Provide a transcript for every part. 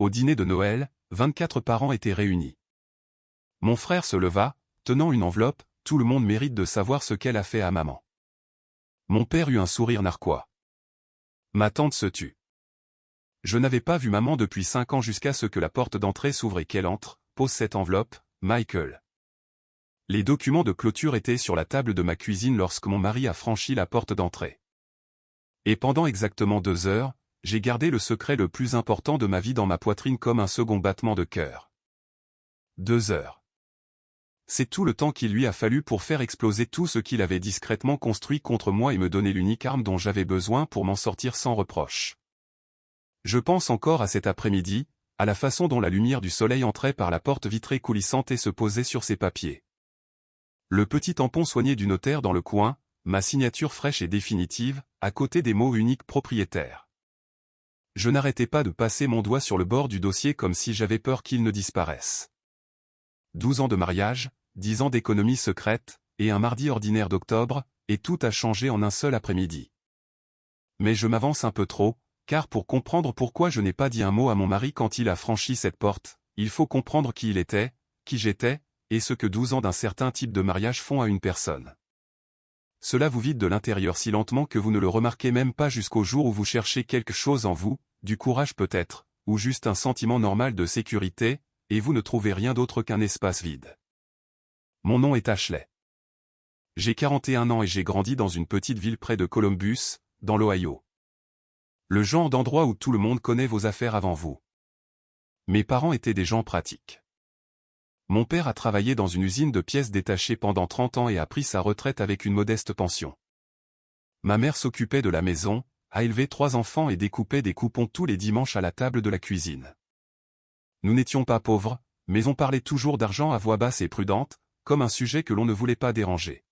Au dîner de Noël, 24 parents étaient réunis. Mon frère se leva, tenant une enveloppe, tout le monde mérite de savoir ce qu'elle a fait à maman. Mon père eut un sourire narquois. Ma tante se tut. Je n'avais pas vu maman depuis 5 ans jusqu'à ce que la porte d'entrée s'ouvre et qu'elle entre. Pose cette enveloppe, Michael. Les documents de clôture étaient sur la table de ma cuisine lorsque mon mari a franchi la porte d'entrée. Et pendant exactement 2 heures, j'ai gardé le secret le plus important de ma vie dans ma poitrine comme un second battement de cœur. 2 heures. C'est tout le temps qu'il lui a fallu pour faire exploser tout ce qu'il avait discrètement construit contre moi et me donner l'unique arme dont j'avais besoin pour m'en sortir sans reproche. Je pense encore à cet après-midi, à la façon dont la lumière du soleil entrait par la porte vitrée coulissante et se posait sur ses papiers. Le petit tampon soigné du notaire dans le coin, ma signature fraîche et définitive, à côté des mots uniques propriétaires. Je n'arrêtais pas de passer mon doigt sur le bord du dossier comme si j'avais peur qu'il ne disparaisse. 12 ans de mariage, 10 ans d'économie secrète, et un mardi ordinaire d'octobre, et tout a changé en un seul après-midi. Mais je m'avance un peu trop, car pour comprendre pourquoi je n'ai pas dit un mot à mon mari quand il a franchi cette porte, il faut comprendre qui il était, qui j'étais, et ce que 12 ans d'un certain type de mariage font à une personne. Cela vous vide de l'intérieur si lentement que vous ne le remarquez même pas jusqu'au jour où vous cherchez quelque chose en vous, du courage peut-être, ou juste un sentiment normal de sécurité, et vous ne trouvez rien d'autre qu'un espace vide. Mon nom est Ashley. J'ai 41 ans et j'ai grandi dans une petite ville près de Columbus, dans l'Ohio. Le genre d'endroit où tout le monde connaît vos affaires avant vous. Mes parents étaient des gens pratiques. Mon père a travaillé dans une usine de pièces détachées pendant 30 ans et a pris sa retraite avec une modeste pension. Ma mère s'occupait de la maison, a élevé 3 enfants et découpait des coupons tous les dimanches à la table de la cuisine. Nous n'étions pas pauvres, mais on parlait toujours d'argent à voix basse et prudente, comme un sujet que l'on ne voulait pas déranger.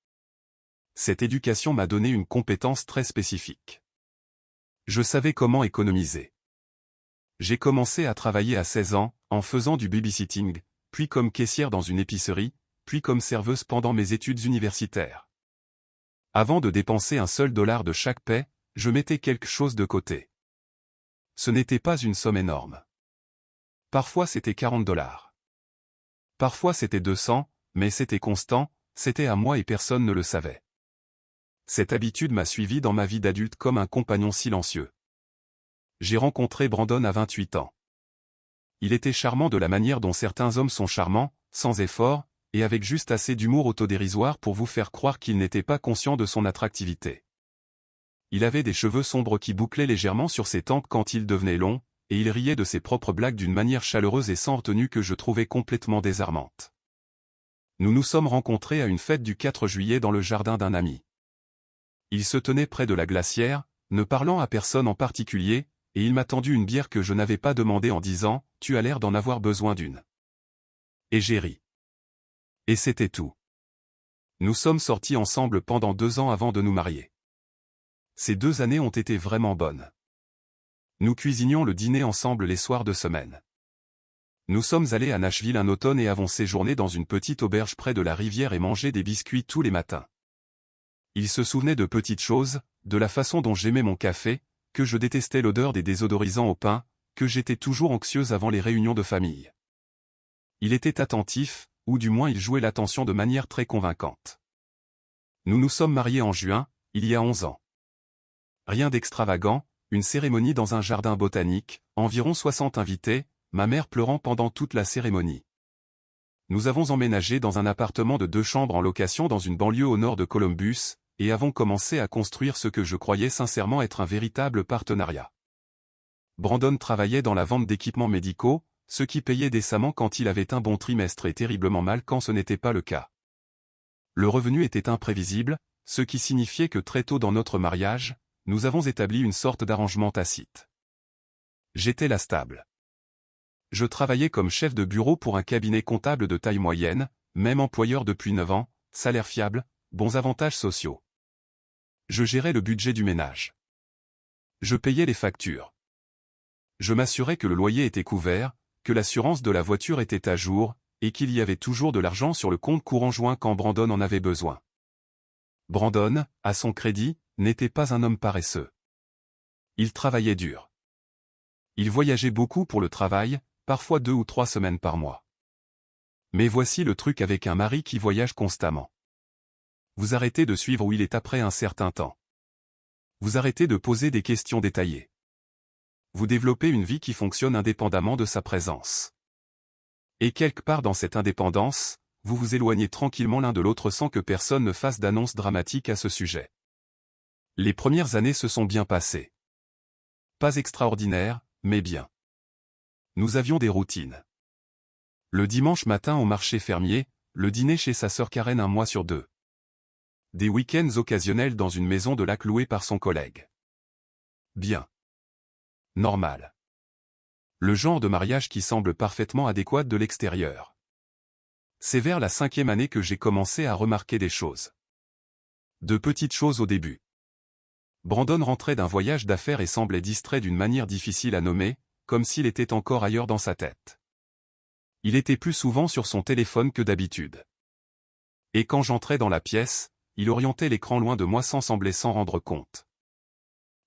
Cette éducation m'a donné une compétence très spécifique. Je savais comment économiser. J'ai commencé à travailler à 16 ans, en faisant du babysitting, puis comme caissière dans une épicerie, puis comme serveuse pendant mes études universitaires. Avant de dépenser un seul dollar de chaque paie, je mettais quelque chose de côté. Ce n'était pas une somme énorme. Parfois c'était 40 dollars. Parfois c'était 200, mais c'était constant, c'était à moi et personne ne le savait. Cette habitude m'a suivi dans ma vie d'adulte comme un compagnon silencieux. J'ai rencontré Brandon à 28 ans. Il était charmant de la manière dont certains hommes sont charmants, sans effort, et avec juste assez d'humour autodérisoire pour vous faire croire qu'il n'était pas conscient de son attractivité. Il avait des cheveux sombres qui bouclaient légèrement sur ses tempes quand ils devenaient longs, et il riait de ses propres blagues d'une manière chaleureuse et sans retenue que je trouvais complètement désarmante. Nous nous sommes rencontrés à une fête du 4 juillet dans le jardin d'un ami. Il se tenait près de la glacière, ne parlant à personne en particulier, et il m'a tendu une bière que je n'avais pas demandée en disant « Tu as l'air d'en avoir besoin d'une ». Et j'ai ri. Et c'était tout. Nous sommes sortis ensemble pendant 2 ans avant de nous marier. Ces 2 années ont été vraiment bonnes. Nous cuisinions le dîner ensemble les soirs de semaine. Nous sommes allés à Nashville un automne et avons séjourné dans une petite auberge près de la rivière et mangé des biscuits tous les matins. Il se souvenait de petites choses, de la façon dont j'aimais mon café, que je détestais l'odeur des désodorisants au pain, que j'étais toujours anxieuse avant les réunions de famille. Il était attentif, ou du moins il jouait l'attention de manière très convaincante. Nous nous sommes mariés en juin, il y a 11 ans. Rien d'extravagant, une cérémonie dans un jardin botanique, environ 60 invités, ma mère pleurant pendant toute la cérémonie. Nous avons emménagé dans un appartement de 2 chambres en location dans une banlieue au nord de Columbus, et avons commencé à construire ce que je croyais sincèrement être un véritable partenariat. Brandon travaillait dans la vente d'équipements médicaux, ce qui payait décemment quand il avait un bon trimestre et terriblement mal quand ce n'était pas le cas. Le revenu était imprévisible, ce qui signifiait que très tôt dans notre mariage, nous avons établi une sorte d'arrangement tacite. J'étais la stable. Je travaillais comme chef de bureau pour un cabinet comptable de taille moyenne, même employeur depuis 9 ans, salaire fiable, bons avantages sociaux. Je gérais le budget du ménage. Je payais les factures. Je m'assurais que le loyer était couvert, que l'assurance de la voiture était à jour, et qu'il y avait toujours de l'argent sur le compte courant joint quand Brandon en avait besoin. Brandon, à son crédit, n'était pas un homme paresseux. Il travaillait dur. Il voyageait beaucoup pour le travail, parfois 2 ou 3 semaines par mois. Mais voici le truc avec un mari qui voyage constamment. Vous arrêtez de suivre où il est après un certain temps. Vous arrêtez de poser des questions détaillées. Vous développez une vie qui fonctionne indépendamment de sa présence. Et quelque part dans cette indépendance, vous vous éloignez tranquillement l'un de l'autre sans que personne ne fasse d'annonce dramatique à ce sujet. Les premières années se sont bien passées. Pas extraordinaires, mais bien. Nous avions des routines. Le dimanche matin au marché fermier, le dîner chez sa sœur Karen 1 mois sur 2. Des week-ends occasionnels dans une maison de lac louée par son collègue. Bien. Normal. Le genre de mariage qui semble parfaitement adéquat de l'extérieur. C'est vers la 5e année que j'ai commencé à remarquer des choses. De petites choses au début. Brandon rentrait d'un voyage d'affaires et semblait distrait d'une manière difficile à nommer, comme s'il était encore ailleurs dans sa tête. Il était plus souvent sur son téléphone que d'habitude. Et quand j'entrais dans la pièce, il orientait l'écran loin de moi sans sembler s'en rendre compte.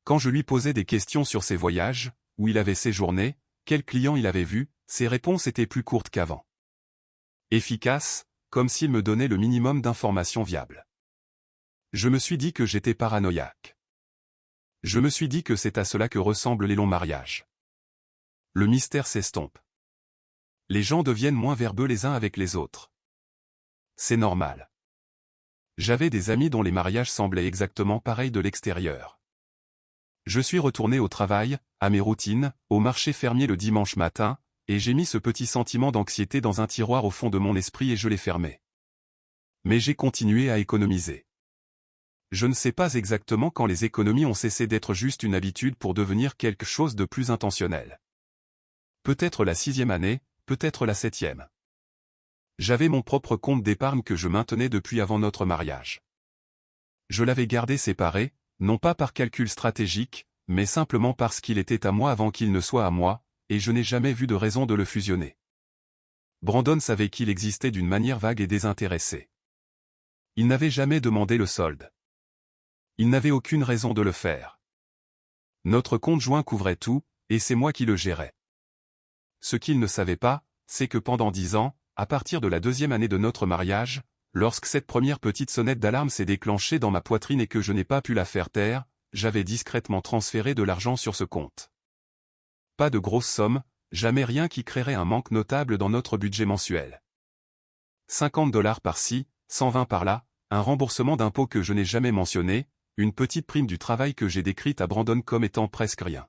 Quand je lui posais des questions sur ses voyages, où il avait séjourné, quels clients il avait vus, ses réponses étaient plus courtes qu'avant. Efficaces, comme s'il me donnait le minimum d'informations viables. Je me suis dit que j'étais paranoïaque. Je me suis dit que c'est à cela que ressemblent les longs mariages. Le mystère s'estompe. Les gens deviennent moins verbeux les uns avec les autres. C'est normal. J'avais des amis dont les mariages semblaient exactement pareils de l'extérieur. Je suis retourné au travail, à mes routines, au marché fermier le dimanche matin, et j'ai mis ce petit sentiment d'anxiété dans un tiroir au fond de mon esprit et je l'ai fermé. Mais j'ai continué à économiser. Je ne sais pas exactement quand les économies ont cessé d'être juste une habitude pour devenir quelque chose de plus intentionnel. Peut-être la 6e année, peut-être la 7e. J'avais mon propre compte d'épargne que je maintenais depuis avant notre mariage. Je l'avais gardé séparé, non pas par calcul stratégique, mais simplement parce qu'il était à moi avant qu'il ne soit à moi, et je n'ai jamais vu de raison de le fusionner. Brandon savait qu'il existait d'une manière vague et désintéressée. Il n'avait jamais demandé le solde. Il n'avait aucune raison de le faire. Notre compte joint couvrait tout, et c'est moi qui le gérais. Ce qu'il ne savait pas, c'est que pendant 10 ans, à partir de la 2e année de notre mariage, lorsque cette première petite sonnette d'alarme s'est déclenchée dans ma poitrine et que je n'ai pas pu la faire taire, j'avais discrètement transféré de l'argent sur ce compte. Pas de grosses sommes, jamais rien qui créerait un manque notable dans notre budget mensuel. 50$ par-ci, 120 par-là, un remboursement d'impôts que je n'ai jamais mentionné, une petite prime du travail que j'ai décrite à Brandon comme étant presque rien.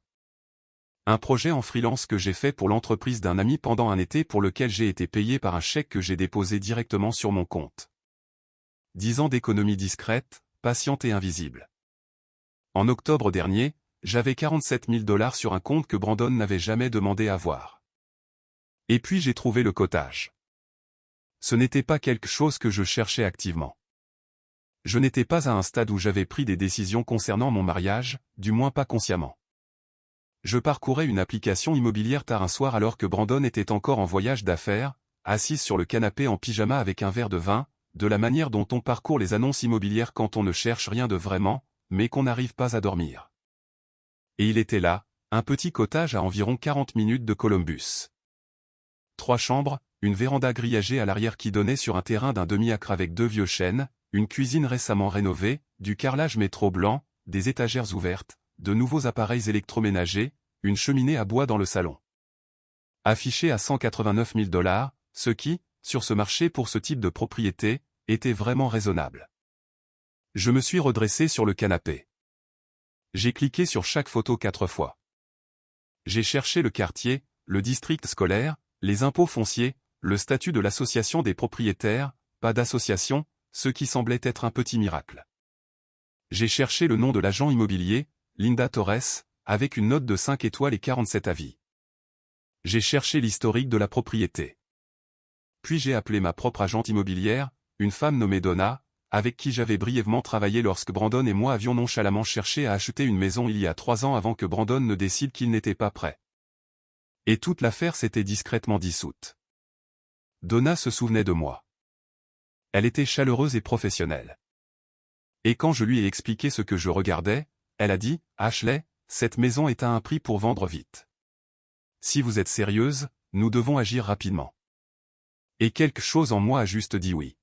Un projet en freelance que j'ai fait pour l'entreprise d'un ami pendant un été pour lequel j'ai été payé par un chèque que j'ai déposé directement sur mon compte. 10 ans d'économie discrète, patiente et invisible. En octobre dernier, j'avais 47 000$ sur un compte que Brandon n'avait jamais demandé à voir. Et puis j'ai trouvé le cottage. Ce n'était pas quelque chose que je cherchais activement. Je n'étais pas à un stade où j'avais pris des décisions concernant mon mariage, du moins pas consciemment. Je parcourais une application immobilière tard un soir alors que Brandon était encore en voyage d'affaires, assise sur le canapé en pyjama avec un verre de vin, de la manière dont on parcourt les annonces immobilières quand on ne cherche rien de vraiment, mais qu'on n'arrive pas à dormir. Et il était là, un petit cottage à environ 40 minutes de Columbus. 3 chambres, une véranda grillagée à l'arrière qui donnait sur un terrain d'un demi-acre avec 2 vieux chênes, une cuisine récemment rénovée, du carrelage métro blanc, des étagères ouvertes, de nouveaux appareils électroménagers, une cheminée à bois dans le salon. Affiché à 189 000$, ce qui, sur ce marché pour ce type de propriété, était vraiment raisonnable. Je me suis redressé sur le canapé. J'ai cliqué sur chaque photo 4 fois. J'ai cherché le quartier, le district scolaire, les impôts fonciers, le statut de l'association des propriétaires, pas d'association, ce qui semblait être un petit miracle. J'ai cherché le nom de l'agent immobilier, Linda Torres, avec une note de 5 étoiles et 47 avis. J'ai cherché l'historique de la propriété. Puis j'ai appelé ma propre agente immobilière, une femme nommée Donna, avec qui j'avais brièvement travaillé lorsque Brandon et moi avions nonchalamment cherché à acheter une maison il y a 3 ans avant que Brandon ne décide qu'il n'était pas prêt. Et toute l'affaire s'était discrètement dissoute. Donna se souvenait de moi. Elle était chaleureuse et professionnelle. Et quand je lui ai expliqué ce que je regardais, elle a dit « Ashley, cette maison est à un prix pour vendre vite. Si vous êtes sérieuse, nous devons agir rapidement. Et quelque chose en moi a juste dit oui.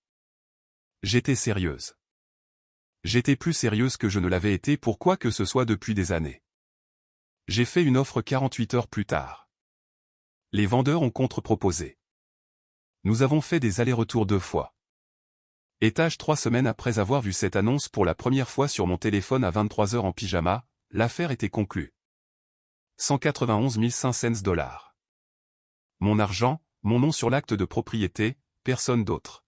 J'étais sérieuse. J'étais plus sérieuse que je ne l'avais été pour quoi que ce soit depuis des années. J'ai fait une offre 48 heures plus tard. Les vendeurs ont contre-proposé. Nous avons fait des allers-retours 2 fois. Étage 3 semaines après avoir vu cette annonce pour la première fois sur mon téléphone à 23 heures en pyjama, l'affaire était conclue. 191 500 $. Mon argent, mon nom sur l'acte de propriété, personne d'autre.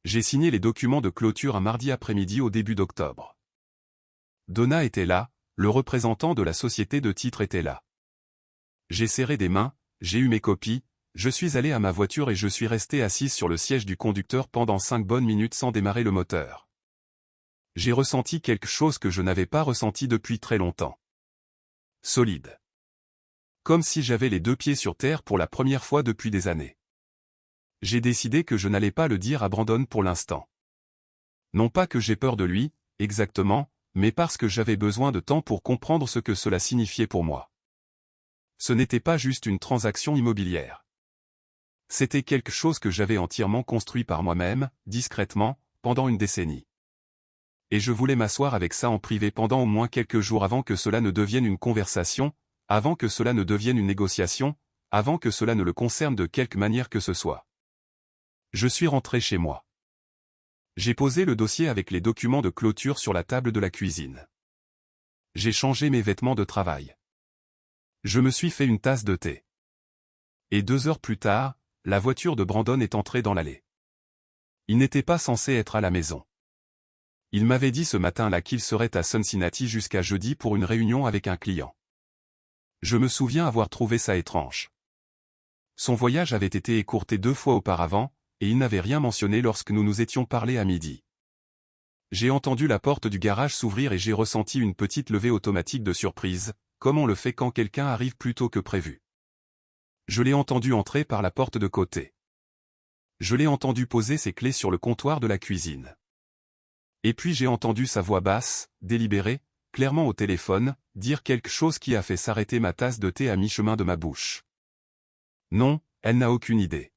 J'ai signé les documents de clôture un mardi après-midi au début d'octobre. Donna était là, le représentant de la société de titres était là. J'ai serré des mains, j'ai eu mes copies, je suis allé à ma voiture et je suis resté assise sur le siège du conducteur pendant 5 bonnes minutes sans démarrer le moteur. J'ai ressenti quelque chose que je n'avais pas ressenti depuis très longtemps. Solide. Comme si j'avais les 2 pieds sur terre pour la première fois depuis des années. J'ai décidé que je n'allais pas le dire à Brandon pour l'instant. Non pas que j'ai peur de lui, exactement, mais parce que j'avais besoin de temps pour comprendre ce que cela signifiait pour moi. Ce n'était pas juste une transaction immobilière. C'était quelque chose que j'avais entièrement construit par moi-même, discrètement, pendant une décennie. Et je voulais m'asseoir avec ça en privé pendant au moins quelques jours avant que cela ne devienne une conversation, avant que cela ne devienne une négociation, avant que cela ne le concerne de quelque manière que ce soit. Je suis rentré chez moi. J'ai posé le dossier avec les documents de clôture sur la table de la cuisine. J'ai changé mes vêtements de travail. Je me suis fait une tasse de thé. Et 2 heures plus tard, la voiture de Brandon est entrée dans l'allée. Il n'était pas censé être à la maison. Il m'avait dit ce matin-là qu'il serait à Cincinnati jusqu'à jeudi pour une réunion avec un client. Je me souviens avoir trouvé ça étrange. Son voyage avait été écourté 2 fois auparavant, et il n'avait rien mentionné lorsque nous nous étions parlé à midi. J'ai entendu la porte du garage s'ouvrir et j'ai ressenti une petite levée automatique de surprise, comme on le fait quand quelqu'un arrive plus tôt que prévu. Je l'ai entendu entrer par la porte de côté. Je l'ai entendu poser ses clés sur le comptoir de la cuisine. Et puis j'ai entendu sa voix basse, délibérée, clairement au téléphone, dire quelque chose qui a fait s'arrêter ma tasse de thé à mi-chemin de ma bouche. Non, elle n'a aucune idée.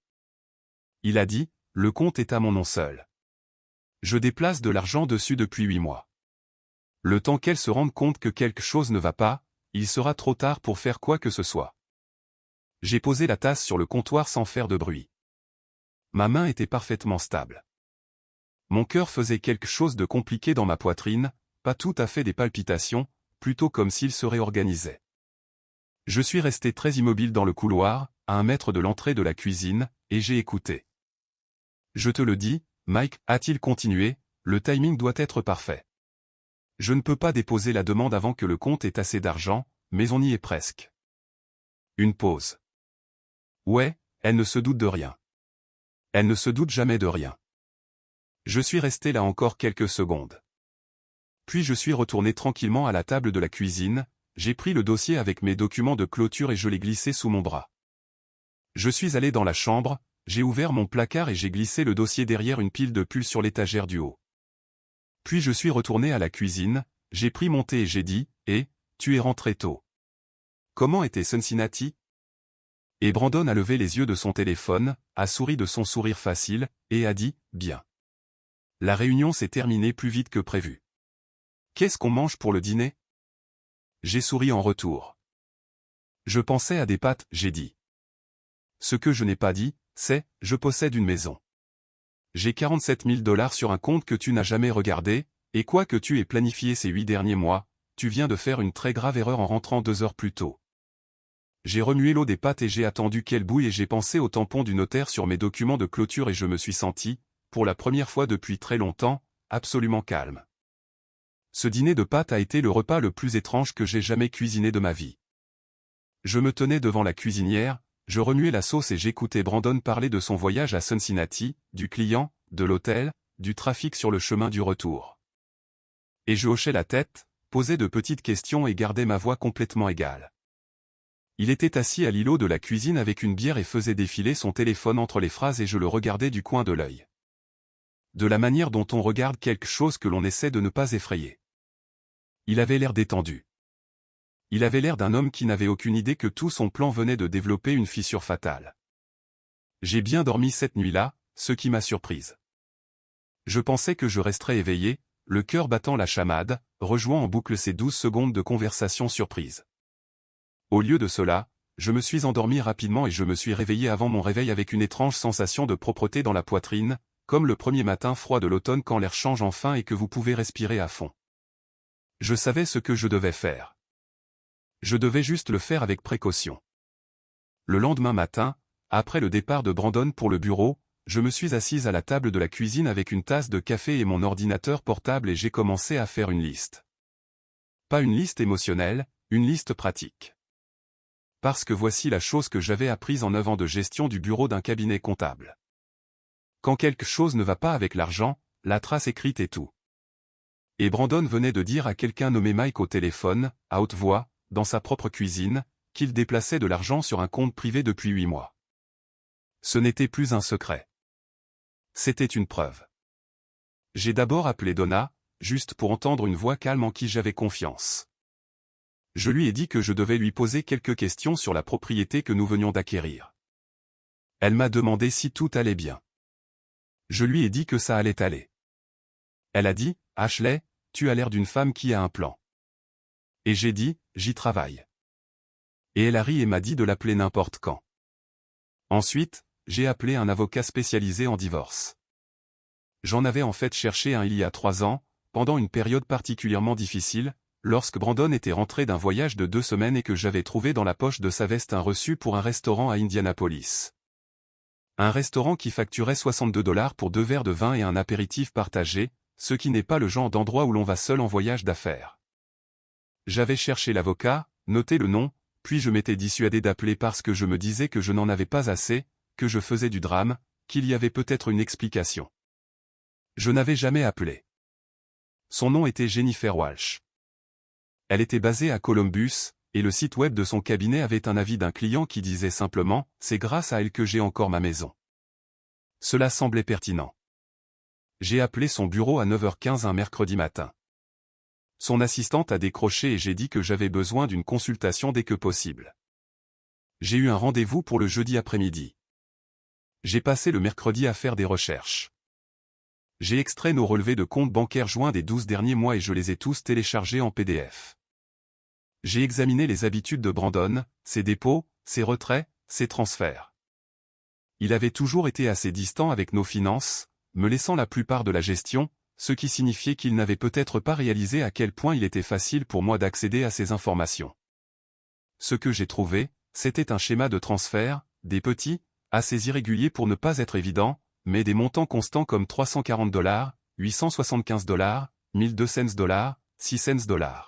Il a dit, le compte est à mon nom seul. Je déplace de l'argent dessus depuis 8 mois. Le temps qu'elle se rende compte que quelque chose ne va pas, il sera trop tard pour faire quoi que ce soit. J'ai posé la tasse sur le comptoir sans faire de bruit. Ma main était parfaitement stable. Mon cœur faisait quelque chose de compliqué dans ma poitrine, pas tout à fait des palpitations, plutôt comme s'il se réorganisait. Je suis resté très immobile dans le couloir, à 1 mètre de l'entrée de la cuisine, et j'ai écouté. Je te le dis, Mike, a-t-il continué, le timing doit être parfait. Je ne peux pas déposer la demande avant que le compte ait assez d'argent, mais on y est presque. Une pause. Ouais, elle ne se doute de rien. Elle ne se doute jamais de rien. Je suis resté là encore quelques secondes. Puis je suis retourné tranquillement à la table de la cuisine, j'ai pris le dossier avec mes documents de clôture et je l'ai glissé sous mon bras. Je suis allé dans la chambre, j'ai ouvert mon placard et j'ai glissé le dossier derrière une pile de pulls sur l'étagère du haut. Puis je suis retourné à la cuisine, j'ai pris mon thé et j'ai dit, « Eh, tu es rentré tôt. Comment était Cincinnati ?» Et Brandon a levé les yeux de son téléphone, a souri de son sourire facile, et a dit, « Bien. » La réunion s'est terminée plus vite que prévu. Qu'est-ce qu'on mange pour le dîner? J'ai souri en retour. Je pensais à des pâtes, j'ai dit. Ce que je n'ai pas dit, c'est, je possède une maison. J'ai 47 000 $ sur un compte que tu n'as jamais regardé, et quoi que tu aies planifié ces 8 derniers mois, tu viens de faire une très grave erreur en rentrant 2 heures plus tôt. J'ai remué l'eau des pâtes et j'ai attendu qu'elle bouille et j'ai pensé au tampon du notaire sur mes documents de clôture et je me suis senti, pour la première fois depuis très longtemps, absolument calme. Ce dîner de pâtes a été le repas le plus étrange que j'ai jamais cuisiné de ma vie. Je me tenais devant la cuisinière, je remuais la sauce et j'écoutais Brandon parler de son voyage à Cincinnati, du client, de l'hôtel, du trafic sur le chemin du retour. Et je hochais la tête, posais de petites questions et gardais ma voix complètement égale. Il était assis à l'îlot de la cuisine avec une bière et faisait défiler son téléphone entre les phrases et je le regardais du coin de l'œil. De la manière dont on regarde quelque chose que l'on essaie de ne pas effrayer. Il avait l'air détendu. Il avait l'air d'un homme qui n'avait aucune idée que tout son plan venait de développer une fissure fatale. J'ai bien dormi cette nuit-là, ce qui m'a surprise. Je pensais que je resterais éveillé, le cœur battant la chamade, rejouant en boucle ces 12 secondes de conversation surprise. Au lieu de cela, je me suis endormi rapidement et je me suis réveillé avant mon réveil avec une étrange sensation de propreté dans la poitrine, comme le premier matin froid de l'automne quand l'air change enfin et que vous pouvez respirer à fond. Je savais ce que je devais faire. Je devais juste le faire avec précaution. Le lendemain matin, après le départ de Brandon pour le bureau, je me suis assise à la table de la cuisine avec une tasse de café et mon ordinateur portable et j'ai commencé à faire une liste. Pas une liste émotionnelle, une liste pratique. Parce que voici la chose que j'avais apprise en 9 ans de gestion du bureau d'un cabinet comptable. Quand quelque chose ne va pas avec l'argent, la trace écrite est tout. Et Brandon venait de dire à quelqu'un nommé Mike au téléphone, à haute voix, dans sa propre cuisine, qu'il déplaçait de l'argent sur un compte privé depuis 8 mois. Ce n'était plus un secret. C'était une preuve. J'ai d'abord appelé Donna, juste pour entendre une voix calme en qui j'avais confiance. Je lui ai dit que je devais lui poser quelques questions sur la propriété que nous venions d'acquérir. Elle m'a demandé si tout allait bien. Je lui ai dit que ça allait aller. Elle a dit, « Ashley, tu as l'air d'une femme qui a un plan. » Et j'ai dit, « J'y travaille. » Et elle a ri et m'a dit de l'appeler n'importe quand. Ensuite, j'ai appelé un avocat spécialisé en divorce. J'en avais en fait cherché un il y a 3 ans, pendant une période particulièrement difficile, lorsque Brandon était rentré d'un voyage de 2 semaines et que j'avais trouvé dans la poche de sa veste un reçu pour un restaurant à Indianapolis. Un restaurant qui facturait $62 pour 2 verres de vin et un apéritif partagé, ce qui n'est pas le genre d'endroit où l'on va seul en voyage d'affaires. J'avais cherché l'avocat, noté le nom, puis je m'étais dissuadé d'appeler parce que je me disais que je n'en avais pas assez, que je faisais du drame, qu'il y avait peut-être une explication. Je n'avais jamais appelé. Son nom était Jennifer Walsh. Elle était basée à Columbus, et le site web de son cabinet avait un avis d'un client qui disait simplement « C'est grâce à elle que j'ai encore ma maison ». Cela semblait pertinent. J'ai appelé son bureau à 9h15 un mercredi matin. Son assistante a décroché et j'ai dit que j'avais besoin d'une consultation dès que possible. J'ai eu un rendez-vous pour le jeudi après-midi. J'ai passé le mercredi à faire des recherches. J'ai extrait nos relevés de compte bancaires joints des 12 derniers mois et je les ai tous téléchargés en PDF. J'ai examiné les habitudes de Brandon, ses dépôts, ses retraits, ses transferts. Il avait toujours été assez distant avec nos finances, me laissant la plupart de la gestion, ce qui signifiait qu'il n'avait peut-être pas réalisé à quel point il était facile pour moi d'accéder à ces informations. Ce que j'ai trouvé, c'était un schéma de transfert, des petits, assez irréguliers pour ne pas être évidents, mais des montants constants comme $340, $875, $1200, $600.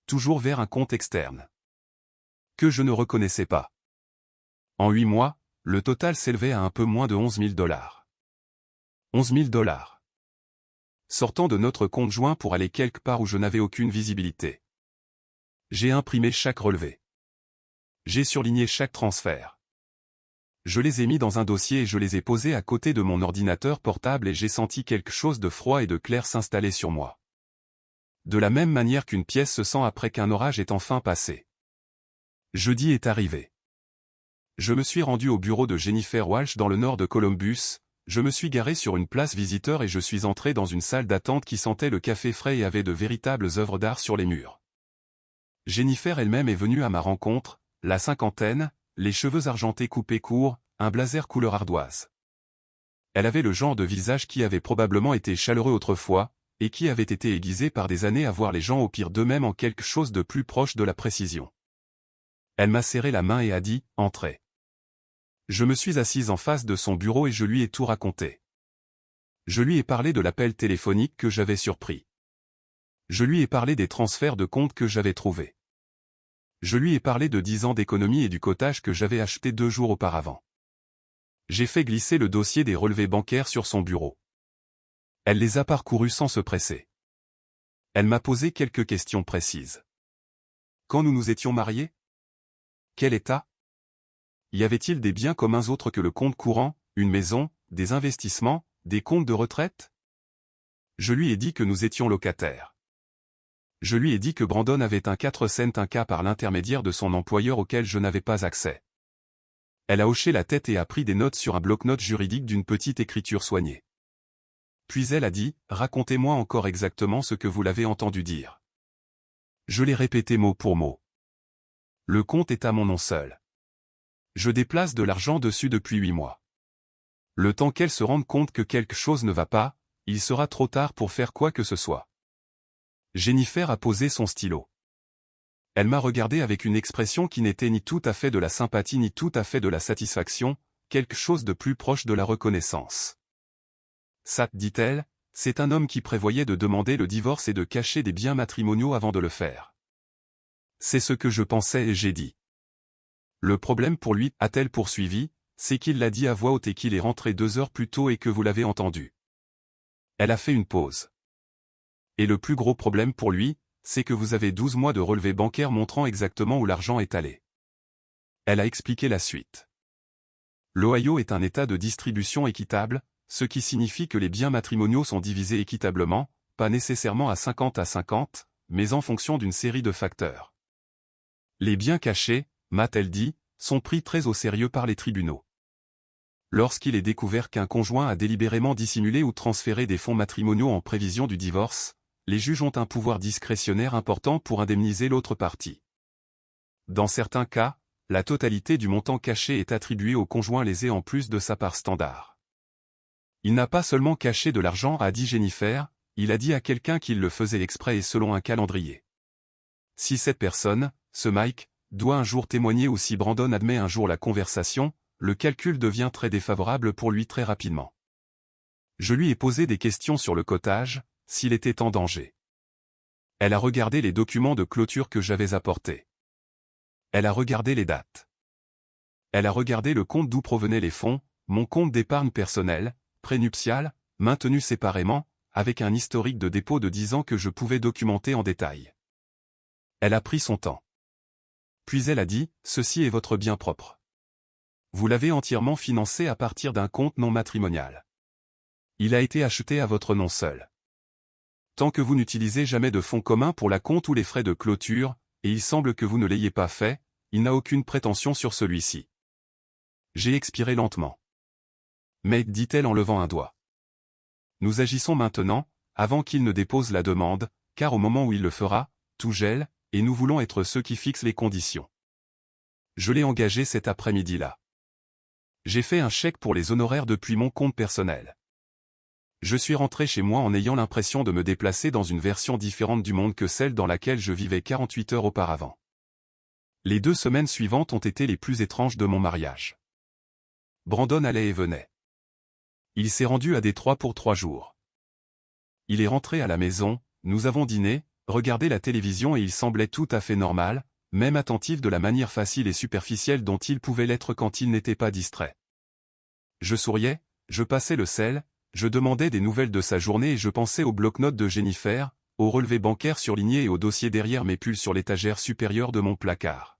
Toujours vers un compte externe. Que je ne reconnaissais pas. En 8 mois, le total s'élevait à un peu moins de $11 000. $11 000. Sortant de notre compte joint pour aller quelque part où je n'avais aucune visibilité. J'ai imprimé chaque relevé. J'ai surligné chaque transfert. Je les ai mis dans un dossier et je les ai posés à côté de mon ordinateur portable et j'ai senti quelque chose de froid et de clair s'installer sur moi. De la même manière qu'une pièce se sent après qu'un orage est enfin passé. Jeudi est arrivé. Je me suis rendu au bureau de Jennifer Walsh dans le nord de Columbus, je me suis garé sur une place visiteur et je suis entré dans une salle d'attente qui sentait le café frais et avait de véritables œuvres d'art sur les murs. Jennifer elle-même est venue à ma rencontre, la cinquantaine, les cheveux argentés coupés courts, un blazer couleur ardoise. Elle avait le genre de visage qui avait probablement été chaleureux autrefois, et qui avait été aiguisé par des années à voir les gens au pire d'eux-mêmes en quelque chose de plus proche de la précision. Elle m'a serré la main et a dit « Entrez ». Je me suis assise en face de son bureau et je lui ai tout raconté. Je lui ai parlé de l'appel téléphonique que j'avais surpris. Je lui ai parlé des transferts de compte que j'avais trouvés. Je lui ai parlé de 10 ans d'économie et du cottage que j'avais acheté 2 jours auparavant. J'ai fait glisser le dossier des relevés bancaires sur son bureau. Elle les a parcourus sans se presser. Elle m'a posé quelques questions précises. Quand nous nous étions mariés? Quel état? Y avait-il des biens communs autres que le compte courant, une maison, des investissements, des comptes de retraite? Je lui ai dit que nous étions locataires. Je lui ai dit que Brandon avait un 4 cents un cas par l'intermédiaire de son employeur auquel je n'avais pas accès. Elle a hoché la tête et a pris des notes sur un bloc-notes juridique d'une petite écriture soignée. Puis elle a dit, « Racontez-moi encore exactement ce que vous l'avez entendu dire. » Je l'ai répété mot pour mot. Le compte est à mon nom seul. Je déplace de l'argent dessus depuis 8 mois. Le temps qu'elle se rende compte que quelque chose ne va pas, il sera trop tard pour faire quoi que ce soit. Jennifer a posé son stylo. Elle m'a regardé avec une expression qui n'était ni tout à fait de la sympathie ni tout à fait de la satisfaction, quelque chose de plus proche de la reconnaissance. Ça, dit-elle, c'est un homme qui prévoyait de demander le divorce et de cacher des biens matrimoniaux avant de le faire. C'est ce que je pensais et j'ai dit. Le problème pour lui, a-t-elle poursuivi, c'est qu'il l'a dit à voix haute et qu'il est rentré 2 heures plus tôt et que vous l'avez entendu. Elle a fait une pause. Et le plus gros problème pour lui, c'est que vous avez 12 mois de relevés bancaires montrant exactement où l'argent est allé. Elle a expliqué la suite. L'Ohio est un État de distribution équitable, ce qui signifie que les biens matrimoniaux sont divisés équitablement, pas nécessairement à 50-50, mais en fonction d'une série de facteurs. Les biens cachés, m'a-t-elle dit, sont pris très au sérieux par les tribunaux. Lorsqu'il est découvert qu'un conjoint a délibérément dissimulé ou transféré des fonds matrimoniaux en prévision du divorce, les juges ont un pouvoir discrétionnaire important pour indemniser l'autre partie. Dans certains cas, la totalité du montant caché est attribuée au conjoint lésé en plus de sa part standard. Il n'a pas seulement caché de l'argent, a dit Jennifer, il a dit à quelqu'un qu'il le faisait exprès et selon un calendrier. Si cette personne, ce Mike, doit un jour témoigner ou si Brandon admet un jour la conversation, le calcul devient très défavorable pour lui très rapidement. Je lui ai posé des questions sur le cotage, s'il était en danger. Elle a regardé les documents de clôture que j'avais apportés. Elle a regardé les dates. Elle a regardé le compte d'où provenaient les fonds, mon compte d'épargne personnelle, prénuptial, maintenu séparément, avec un historique de dépôt de 10 ans que je pouvais documenter en détail. Elle a pris son temps. Puis elle a dit, « Ceci est votre bien propre. Vous l'avez entièrement financé à partir d'un compte non matrimonial. Il a été acheté à votre nom seul. Tant que vous n'utilisez jamais de fonds communs pour la compte ou les frais de clôture, et il semble que vous ne l'ayez pas fait, il n'a aucune prétention sur celui-ci. » J'ai expiré lentement. Mais, dit-elle en levant un doigt. Nous agissons maintenant, avant qu'il ne dépose la demande, car au moment où il le fera, tout gèle, et nous voulons être ceux qui fixent les conditions. Je l'ai engagé cet après-midi-là. J'ai fait un chèque pour les honoraires depuis mon compte personnel. Je suis rentré chez moi en ayant l'impression de me déplacer dans une version différente du monde que celle dans laquelle je vivais 48 heures auparavant. Les 2 semaines suivantes ont été les plus étranges de mon mariage. Brandon allait et venait. Il s'est rendu à Détroit pour 3 jours. Il est rentré à la maison, nous avons dîné, regardé la télévision et il semblait tout à fait normal, même attentif de la manière facile et superficielle dont il pouvait l'être quand il n'était pas distrait. Je souriais, je passais le sel, je demandais des nouvelles de sa journée et je pensais au bloc-notes de Jennifer, aux relevés bancaires surlignés et au dossier derrière mes pulls sur l'étagère supérieure de mon placard.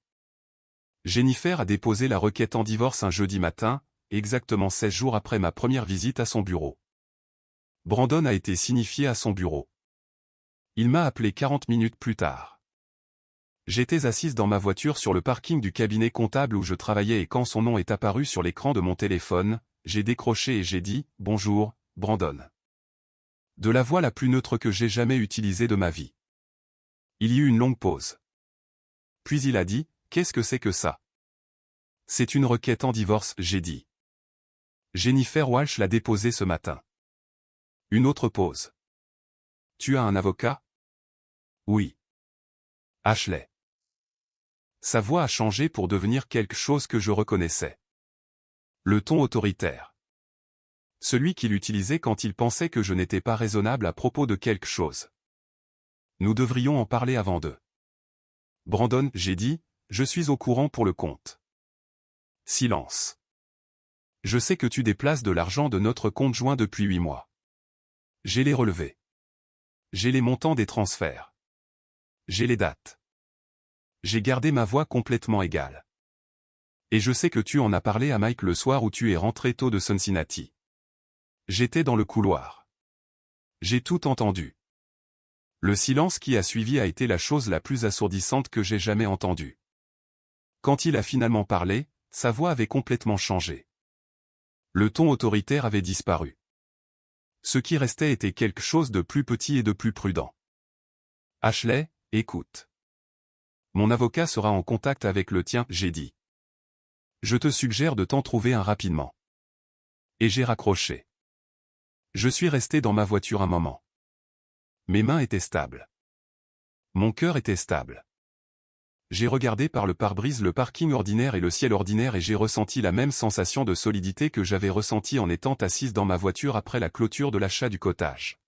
Jennifer a déposé la requête en divorce un jeudi matin, exactement 16 jours après ma première visite à son bureau. Brandon a été signifié à son bureau. Il m'a appelé 40 minutes plus tard. J'étais assise dans ma voiture sur le parking du cabinet comptable où je travaillais et quand son nom est apparu sur l'écran de mon téléphone, j'ai décroché et j'ai dit « Bonjour, Brandon ». De la voix la plus neutre que j'ai jamais utilisée de ma vie. Il y eut une longue pause. Puis il a dit « Qu'est-ce que c'est que ça ?» « C'est une requête en divorce, j'ai dit. Jennifer Walsh l'a déposée ce matin. Une autre pause. Tu as un avocat? Oui. Ashley. Sa voix a changé pour devenir quelque chose que je reconnaissais. Le ton autoritaire. Celui qu'il utilisait quand il pensait que je n'étais pas raisonnable à propos de quelque chose. Nous devrions en parler avant d'eux. Brandon, j'ai dit, je suis au courant pour le compte. Silence. Je sais que tu déplaces de l'argent de notre compte joint depuis 8 mois. J'ai les relevés. J'ai les montants des transferts. J'ai les dates. J'ai gardé ma voix complètement égale. Et je sais que tu en as parlé à Mike le soir où tu es rentré tôt de Cincinnati. J'étais dans le couloir. J'ai tout entendu. Le silence qui a suivi a été la chose la plus assourdissante que j'ai jamais entendue. Quand il a finalement parlé, sa voix avait complètement changé. Le ton autoritaire avait disparu. Ce qui restait était quelque chose de plus petit et de plus prudent. Ashley, écoute. Mon avocat sera en contact avec le tien, j'ai dit. Je te suggère de t'en trouver un rapidement. Et j'ai raccroché. Je suis resté dans ma voiture un moment. Mes mains étaient stables. Mon cœur était stable. J'ai regardé par le pare-brise le parking ordinaire et le ciel ordinaire et j'ai ressenti la même sensation de solidité que j'avais ressentie en étant assise dans ma voiture après la clôture de l'achat du cottage.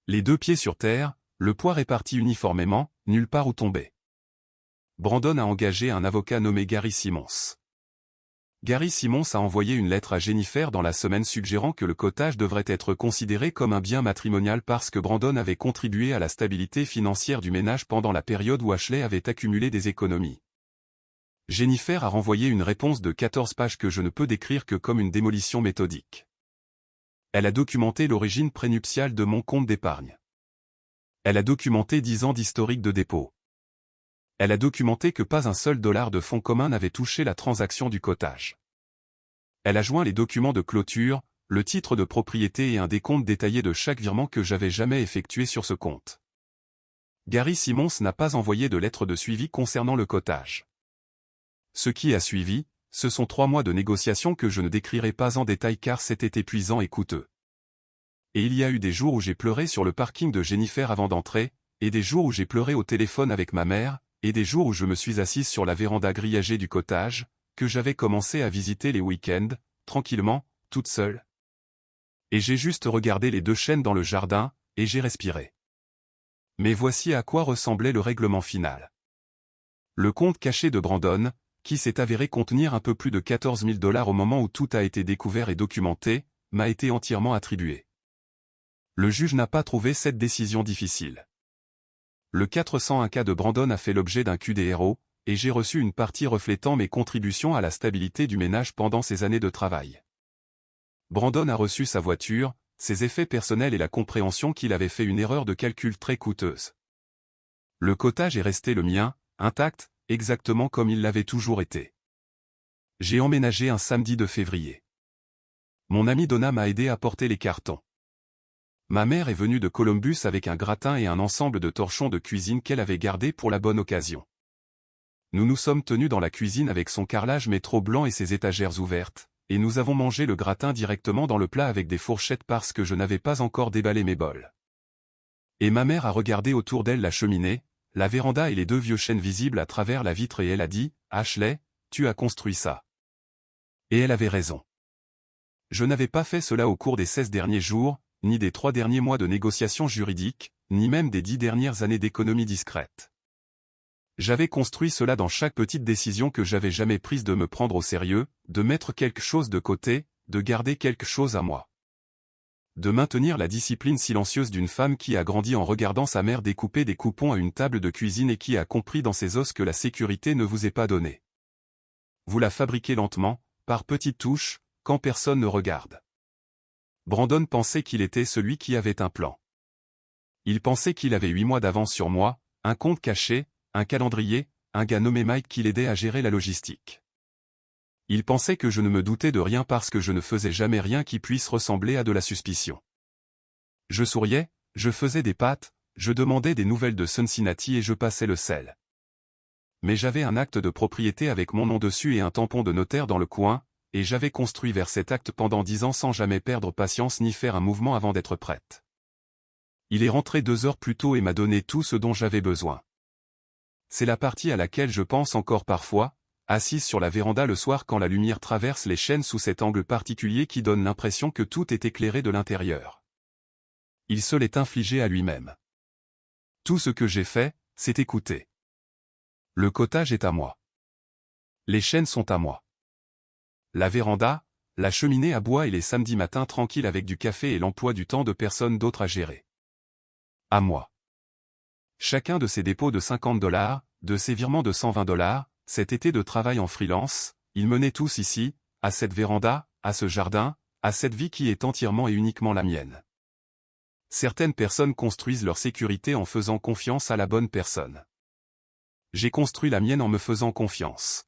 Les deux pieds sur terre, le poids réparti uniformément, nulle part où tomber. Brandon a engagé un avocat nommé Gary Simmons. Gary Simmons a envoyé une lettre à Jennifer dans la semaine suggérant que le cottage devrait être considéré comme un bien matrimonial parce que Brandon avait contribué à la stabilité financière du ménage pendant la période où Ashley avait accumulé des économies. Jennifer a renvoyé une réponse de 14 pages que je ne peux décrire que comme une démolition méthodique. Elle a documenté l'origine prénuptiale de mon compte d'épargne. Elle a documenté 10 ans d'historique de dépôt. Elle a documenté que pas un seul dollar de fonds communs n'avait touché la transaction du cottage. Elle a joint les documents de clôture, le titre de propriété et un décompte détaillé de chaque virement que j'avais jamais effectué sur ce compte. Gary Simmons n'a pas envoyé de lettre de suivi concernant le cottage. Ce qui a suivi, ce sont 3 mois de négociations que je ne décrirai pas en détail car c'était épuisant et coûteux. Et il y a eu des jours où j'ai pleuré sur le parking de Jennifer avant d'entrer, et des jours où j'ai pleuré au téléphone avec ma mère, et des jours où je me suis assise sur la véranda grillagée du cottage, que j'avais commencé à visiter les week-ends, tranquillement, toute seule. Et j'ai juste regardé les 2 chênes dans le jardin, et j'ai respiré. Mais voici à quoi ressemblait le règlement final. Le compte caché de Brandon, qui s'est avéré contenir un peu plus de 14 000 $ au moment où tout a été découvert et documenté, m'a été entièrement attribué. Le juge n'a pas trouvé cette décision difficile. Le 401K de Brandon a fait l'objet d'un QDRO, et j'ai reçu une partie reflétant mes contributions à la stabilité du ménage pendant ces années de travail. Brandon a reçu sa voiture, ses effets personnels et la compréhension qu'il avait fait une erreur de calcul très coûteuse. Le cottage est resté le mien, intact, exactement comme il l'avait toujours été. J'ai emménagé un samedi de février. Mon ami Donna m'a aidé à porter les cartons. Ma mère est venue de Columbus avec un gratin et un ensemble de torchons de cuisine qu'elle avait gardés pour la bonne occasion. Nous nous sommes tenus dans la cuisine avec son carrelage métro blanc et ses étagères ouvertes, et nous avons mangé le gratin directement dans le plat avec des fourchettes parce que je n'avais pas encore déballé mes bols. Et ma mère a regardé autour d'elle la cheminée, la véranda et les 2 vieux chênes visibles à travers la vitre et elle a dit, « Ashley, tu as construit ça. » Et elle avait raison. Je n'avais pas fait cela au cours des 16 derniers jours, ni des 3 derniers mois de négociations juridiques, ni même des 10 dernières années d'économie discrète. J'avais construit cela dans chaque petite décision que j'avais jamais prise de me prendre au sérieux, de mettre quelque chose de côté, de garder quelque chose à moi. De maintenir la discipline silencieuse d'une femme qui a grandi en regardant sa mère découper des coupons à une table de cuisine et qui a compris dans ses os que la sécurité ne vous est pas donnée. Vous la fabriquez lentement, par petites touches, quand personne ne regarde. Brandon pensait qu'il était celui qui avait un plan. Il pensait qu'il avait 8 mois d'avance sur moi, un compte caché, un calendrier, un gars nommé Mike qui l'aidait à gérer la logistique. Il pensait que je ne me doutais de rien parce que je ne faisais jamais rien qui puisse ressembler à de la suspicion. Je souriais, je faisais des pâtes, je demandais des nouvelles de Cincinnati et je passais le sel. Mais j'avais un acte de propriété avec mon nom dessus et un tampon de notaire dans le coin, et j'avais construit vers cet acte pendant 10 ans sans jamais perdre patience ni faire un mouvement avant d'être prête. Il est rentré 2 heures plus tôt et m'a donné tout ce dont j'avais besoin. C'est la partie à laquelle je pense encore parfois, assise sur la véranda le soir quand la lumière traverse les chênes sous cet angle particulier qui donne l'impression que tout est éclairé de l'intérieur. Il se l'est infligé à lui-même. Tout ce que j'ai fait, c'est écouter. Le cottage est à moi. Les chênes sont à moi. La véranda, la cheminée à bois et les samedis matins tranquilles avec du café et l'emploi du temps de personne d'autre à gérer. À moi. Chacun de ces dépôts de 50 $, de ces virements de 120 $, cet été de travail en freelance, ils menaient tous ici, à cette véranda, à ce jardin, à cette vie qui est entièrement et uniquement la mienne. Certaines personnes construisent leur sécurité en faisant confiance à la bonne personne. J'ai construit la mienne en me faisant confiance.